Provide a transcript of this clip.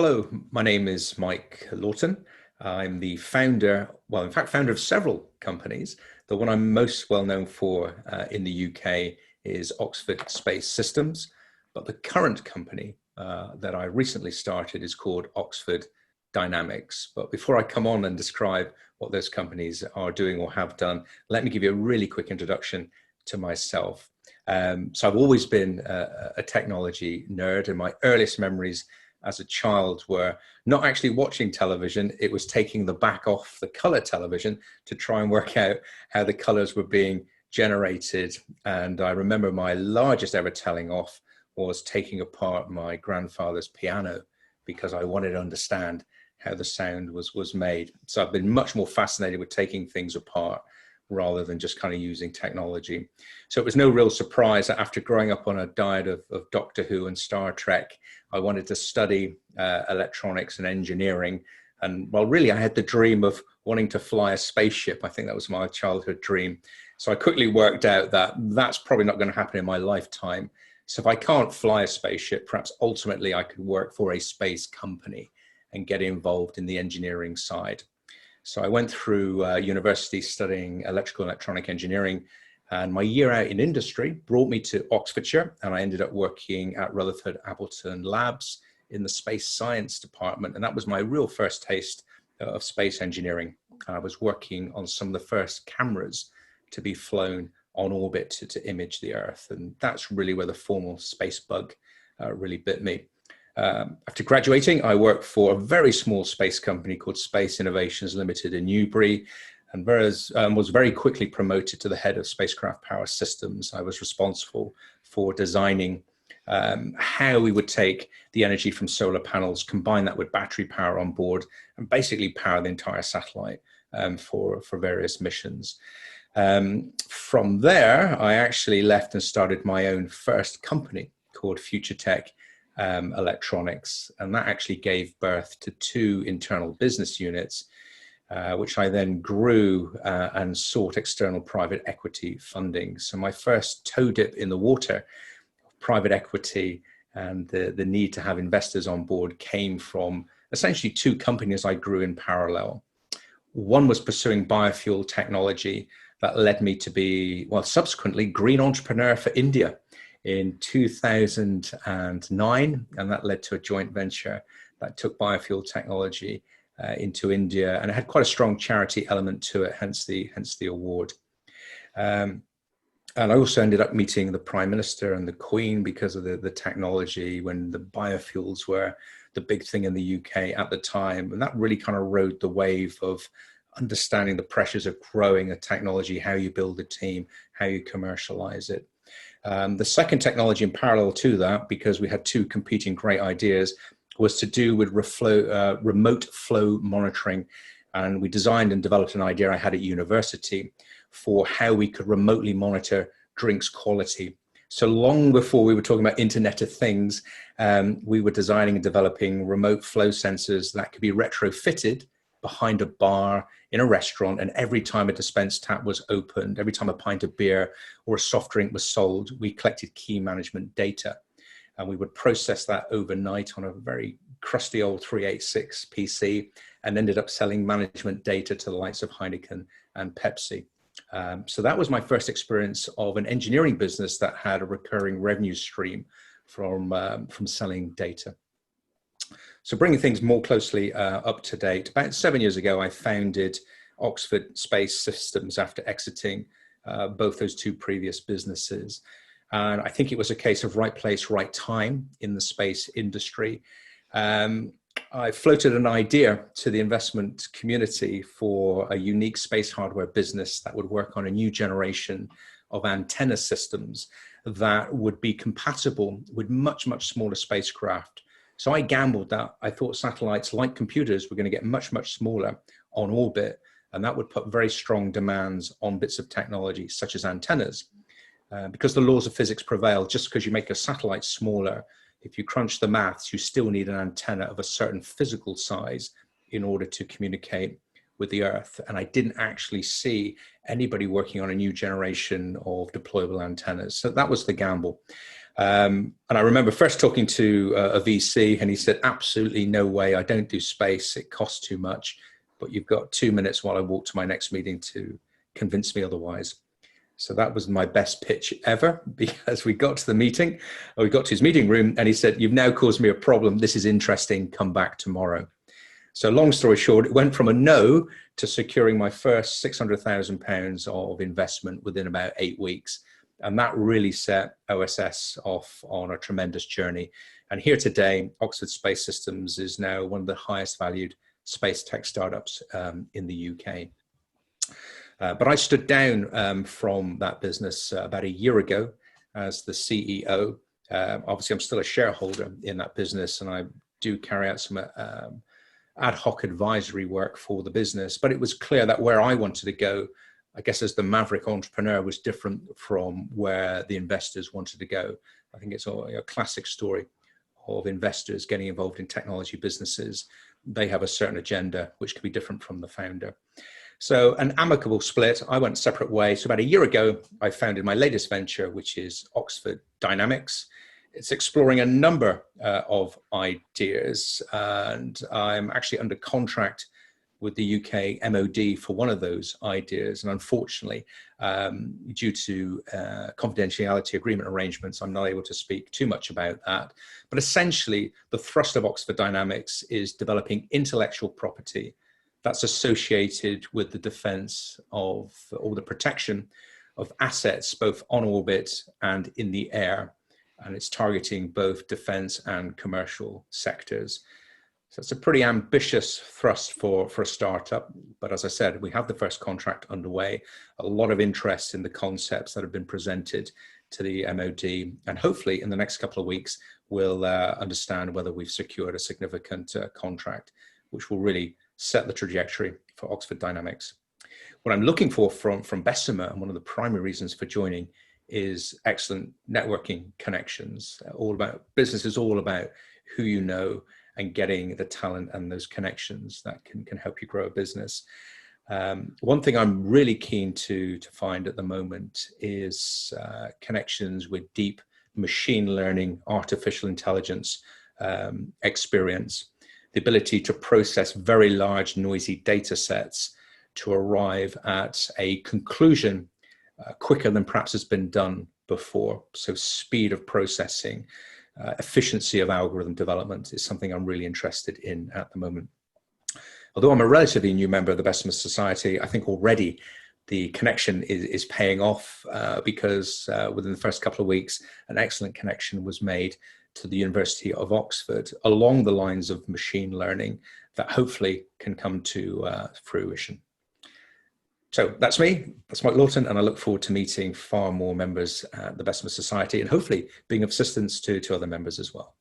Hello, my name is Mike Lawton. I'm the founder, well, in fact, founder of several companies. The one I'm most well known for in the UK is Oxford Space Systems. But the current company that I recently started is called Oxford Dynamics. But before I come on and describe what those companies are doing or have done, let me give you a really quick introduction to myself. So I've always been a technology nerd, and my earliest memories as a child were not actually watching television. It was taking the back off the color television to try and work out how the colors were being generated. And I remember my largest ever telling off was taking apart my grandfather's piano because I wanted to understand how the sound was made. So I've been much more fascinated with taking things apart rather than just kind of using technology. So it was no real surprise that after growing up on a diet of Doctor Who and Star Trek, I wanted to study electronics and engineering. And well, really, I had the dream of wanting to fly a spaceship. I think that was my childhood dream. So I quickly worked out that that's probably not going to happen in my lifetime. So if I can't fly a spaceship, perhaps ultimately I could work for a space company and get involved in the engineering side. So I went through university studying electrical and electronic engineering, and my year out in industry brought me to Oxfordshire, and I ended up working at Rutherford Appleton Labs in the space science department. And that was my real first taste of space engineering. I was working on some of the first cameras to be flown on orbit to image the Earth. And that's really where the formal space bug really bit me. After graduating, I worked for a very small space company called Space Innovations Limited in Newbury, and was very quickly promoted to the head of spacecraft power systems. I was responsible for designing how we would take the energy from solar panels, combine that with battery power on board, and basically power the entire satellite for various missions. From there, I actually left and started my own first company called Future Tech Electronics, and that actually gave birth to two internal business units, which I then grew and sought external private equity funding. So my first toe dip in the water of private equity and the need to have investors on board came from essentially two companies I grew in parallel. One was pursuing biofuel technology that led me to be, well, subsequently green entrepreneur for India in 2009, and that led to a joint venture that took biofuel technology into India, and it had quite a strong charity element to it, hence the award. And I also ended up meeting the Prime Minister and the Queen because of the technology when the biofuels were the big thing in the UK at the time, and that really kind of rode the wave of understanding the pressures of growing a technology, how you build a team, how you commercialize it. The second technology in parallel to that, because we had two competing great ideas, was to do with remote flow monitoring. And we designed and developed an idea I had at university for how we could remotely monitor drinks quality. So long before we were talking about Internet of Things, we were designing and developing remote flow sensors that could be retrofitted behind a bar in a restaurant, and every time a dispense tap was opened, every time a pint of beer or a soft drink was sold, we collected key management data, and we would process that overnight on a very crusty old 386 PC, and ended up selling management data to the likes of Heineken and Pepsi. So that was my first experience of an engineering business that had a recurring revenue stream from selling data. So bringing things more closely up to date, about 7 years ago, I founded Oxford Space Systems after exiting both those two previous businesses. And I think it was a case of right place, right time in the space industry. I floated an idea to the investment community for a unique space hardware business that would work on a new generation of antenna systems that would be compatible with much, much smaller spacecraft. So I gambled that I thought satellites, like computers, were going to get much, much smaller on orbit, and that would put very strong demands on bits of technology, such as antennas. Because the laws of physics prevail, just because you make a satellite smaller, if you crunch the maths, you still need an antenna of a certain physical size in order to communicate with the Earth. And I didn't actually see anybody working on a new generation of deployable antennas. So that was the gamble. And I remember first talking to a VC, and he said, absolutely no way, I don't do space, it costs too much, but you've got 2 minutes while I walk to my next meeting to convince me otherwise. So that was my best pitch ever, because we got to the meeting, or we got to his meeting room, and he said, you've now caused me a problem, this is interesting, come back tomorrow. So long story short, it went from a no to securing my first £600,000 of investment within about 8 weeks. And that really set OSS off on a tremendous journey. And here today, Oxford Space Systems is now one of the highest valued space tech startups in the UK. But I stood down from that business about a year ago as the CEO. Obviously, I'm still a shareholder in that business, and I do carry out some ad hoc advisory work for the business. But it was clear that where I wanted to go, I guess as the maverick entrepreneur, was different from where the investors wanted to go. I think it's a classic story of investors getting involved in technology businesses. They have a certain agenda which could be different from the founder. So an amicable split. I went separate ways. So about a year ago, I founded my latest venture, which is Oxford Dynamics. It's exploring a number of ideas, and I'm actually under contract with the UK MOD for one of those ideas. And unfortunately, due to confidentiality agreement arrangements, I'm not able to speak too much about that. But essentially, the thrust of Oxford Dynamics is developing intellectual property that's associated with the defense of, or the protection of assets, both on orbit and in the air. And it's targeting both defense and commercial sectors. So it's a pretty ambitious thrust for a startup. But as I said, we have the first contract underway, a lot of interest in the concepts that have been presented to the MOD. And hopefully in the next couple of weeks, we'll understand whether we've secured a significant contract, which will really set the trajectory for Oxford Dynamics. What I'm looking for from Bessemer, and one of the primary reasons for joining, is excellent networking connections. Business is all about who you know, and getting the talent and those connections that can help you grow a business. One thing I'm really keen to find at the moment is connections with deep machine learning, artificial intelligence experience, the ability to process very large noisy data sets to arrive at a conclusion quicker than perhaps has been done before. So speed of processing, efficiency of algorithm development is something I'm really interested in at the moment. Although I'm a relatively new member of the Bessemer Society, I think already the connection is paying off because within the first couple of weeks, an excellent connection was made to the University of Oxford along the lines of machine learning that hopefully can come to fruition. So that's me, that's Mike Lawton, and I look forward to meeting far more members at the Bessemer Society and hopefully being of assistance to other members as well.